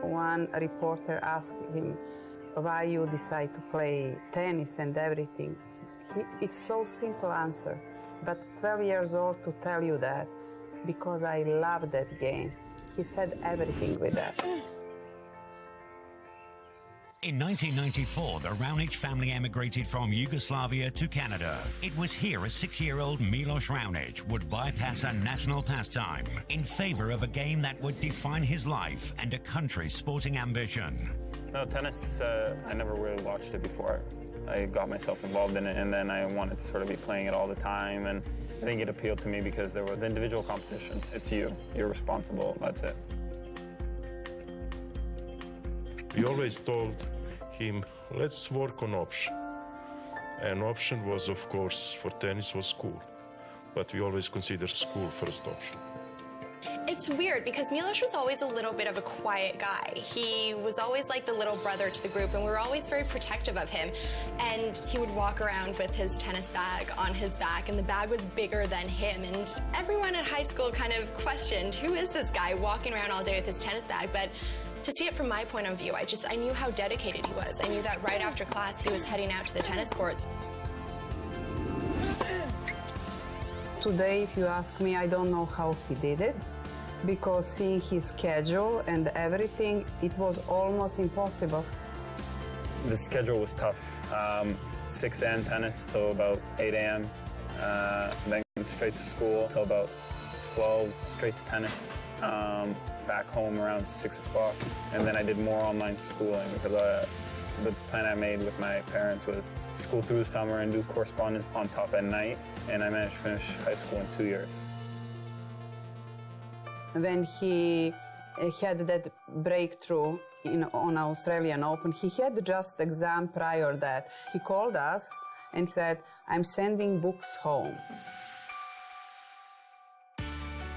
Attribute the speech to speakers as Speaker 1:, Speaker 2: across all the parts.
Speaker 1: one reporter asked him why you decide to play tennis and everything. It's so simple answer, but 12 years old to tell you that, because I love that game. He said everything with that.
Speaker 2: In 1994, the Raonic family emigrated from Yugoslavia to Canada. It was here a 6-year-old Milos Raonic would bypass a national pastime in favor of a game that would define his life and a country's sporting ambition.
Speaker 3: No, tennis, I never really watched it before. I got myself involved in it, and then I wanted to sort of be playing it all the time, and I think it appealed to me because there was the individual competition. It's you're responsible, that's it.
Speaker 4: We always told him, let's work on option. And option was, of course, for tennis was school. But we always considered school first option.
Speaker 5: It's weird because Milos was always a little bit of a quiet guy. He was always like the little brother to the group, and we were always very protective of him. And he would walk around with his tennis bag on his back, and the bag was bigger than him. And everyone at high school kind of questioned, who is this guy walking around all day with his tennis bag? But to see it from my point of view, I knew how dedicated he was. I knew that right after class he was heading out to the tennis courts.
Speaker 1: Today, if you ask me, I don't know how he did it, because seeing his schedule and everything, it was almost impossible.
Speaker 3: The schedule was tough. 6 a.m. tennis till about 8 a.m. Then straight to school till about 12, straight to tennis. Back home around 6 o'clock. And then I did more online schooling because the plan I made with my parents was school through the summer and do correspondence on top at night. And I managed to finish high school in 2 years.
Speaker 1: When he had that breakthrough on Australian Open, he had just exam prior that. He called us and said, I'm sending books home.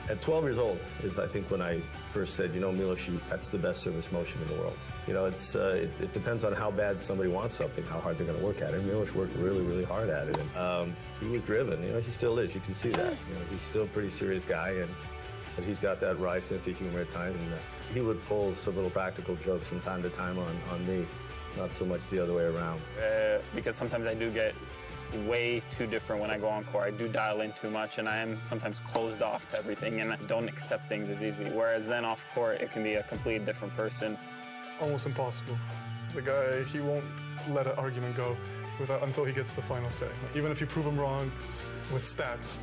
Speaker 6: At 12 years old is, I think, when I first said, you know, Milos, that's the best service motion in the world. You know, it depends on how bad somebody wants something, how hard they're going to work at it. Milos worked really, really hard at it. And he was driven. You know, he still is. You can see that. You know, he's still a pretty serious guy, but he's got that wry sense of humor at times. And he would pull some little practical jokes from time to time on me, not so much the other way around.
Speaker 3: Because sometimes I do get way too different when I go on court. I do dial in too much, and I am sometimes closed off to everything, and I don't accept things as easily. Whereas then off court, it can be a completely different person.
Speaker 7: Almost impossible. The guy, he won't let an argument go until he gets the final say. Even if you prove him wrong with stats,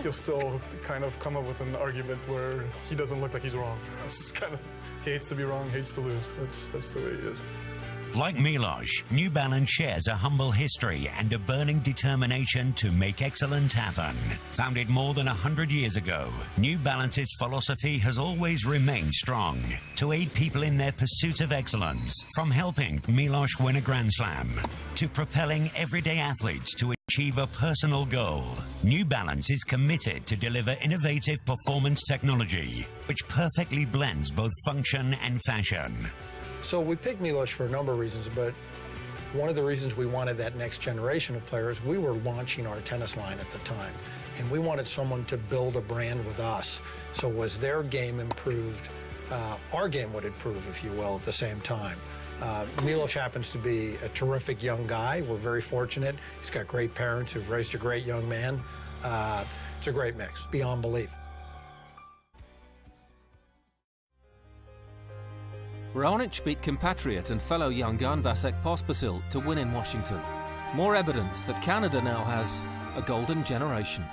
Speaker 7: he'll still kind of come up with an argument where he doesn't look like he's wrong. It's just kind of, he hates to be wrong, hates to lose. That's the way he is.
Speaker 2: Like Milos, New Balance shares a humble history and a burning determination to make excellence happen. Founded more than 100 years ago, New Balance's philosophy has always remained strong to aid people in their pursuit of excellence, from helping Milos win a Grand Slam to propelling everyday athletes to achieve a personal goal. New Balance is committed to deliver innovative performance technology, which perfectly blends both function and fashion.
Speaker 8: So we picked Milos for a number of reasons, but one of the reasons we wanted that next generation of players, we were launching our tennis line at the time, and we wanted someone to build a brand with us. So as their game improved, our game would improve, if you will, at the same time. Milos happens to be a terrific young guy. We're very fortunate. He's got great parents who've raised a great young man. It's a great mix, beyond belief.
Speaker 9: Raonic beat compatriot and fellow young gun Vasek Pospisil to win in Washington. More evidence that Canada now has a golden generation.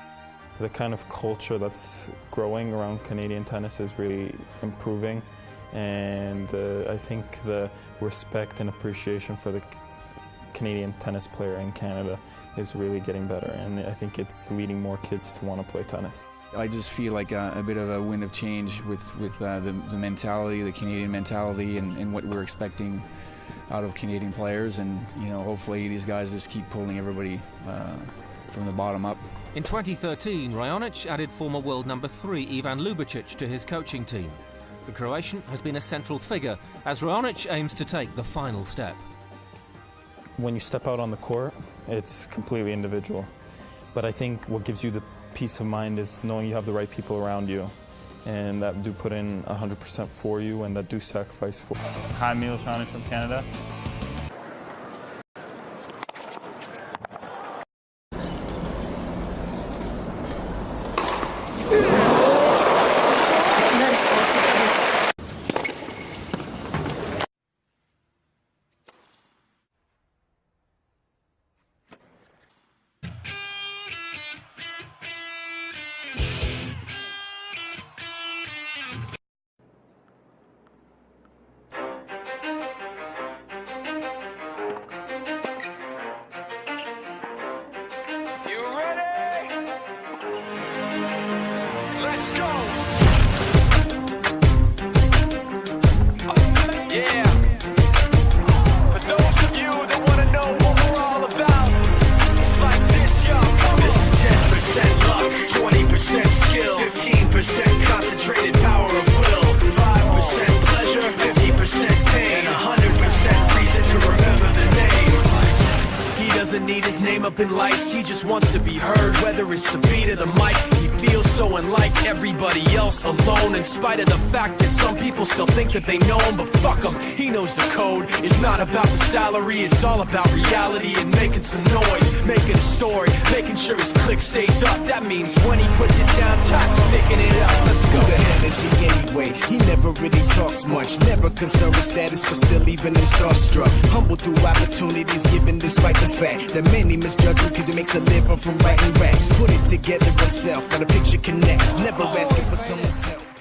Speaker 10: The kind of culture that's growing around Canadian tennis is really improving, and I think the respect and appreciation for the Canadian tennis player in Canada is really getting better, and I think it's leading more kids to want to play tennis.
Speaker 11: I just feel like a bit of a wind of change with the mentality, the Canadian mentality, and what we're expecting out of Canadian players. And you know, hopefully these guys just keep pulling everybody from the bottom up.
Speaker 9: In 2013, Raonic added former world number 3 Ivan Lubicic to his coaching team. The Croatian has been a central figure as Raonic aims to take the final step.
Speaker 10: When you step out on the court, it's completely individual. But I think what gives you the peace of mind is knowing you have the right people around you, and that do put in 100% for you and that do sacrifice for you.
Speaker 3: Hi, Milos Raonic from Canada.
Speaker 12: Let's go! Yeah. For those of you that want to know what we're all about, it's like this, yo. This is 10% luck, 20% skill, 15% concentrated power of will, 5% pleasure, 50% pain, and 100% reason to remember the name. He doesn't need his name up in lights, he just wants to be heard, whether it's the beat of the mic. He feels so unlike everybody else, alone, in spite of the fact that some people still think that they know him, but fuck him, he knows the code. It's not about the salary, it's all about reality and making some noise, making a story, making sure his click stays up. That means when he puts it down, Todd's picking it up. Let's go.
Speaker 13: Who the hell is he anyway? He never really talks much, never concerned with status, but still even in starstruck. Humble through opportunities given despite the fact that many misjudge him because he makes a living from writing raps. Put it together himself, but a picture connects, never asking for someone's help.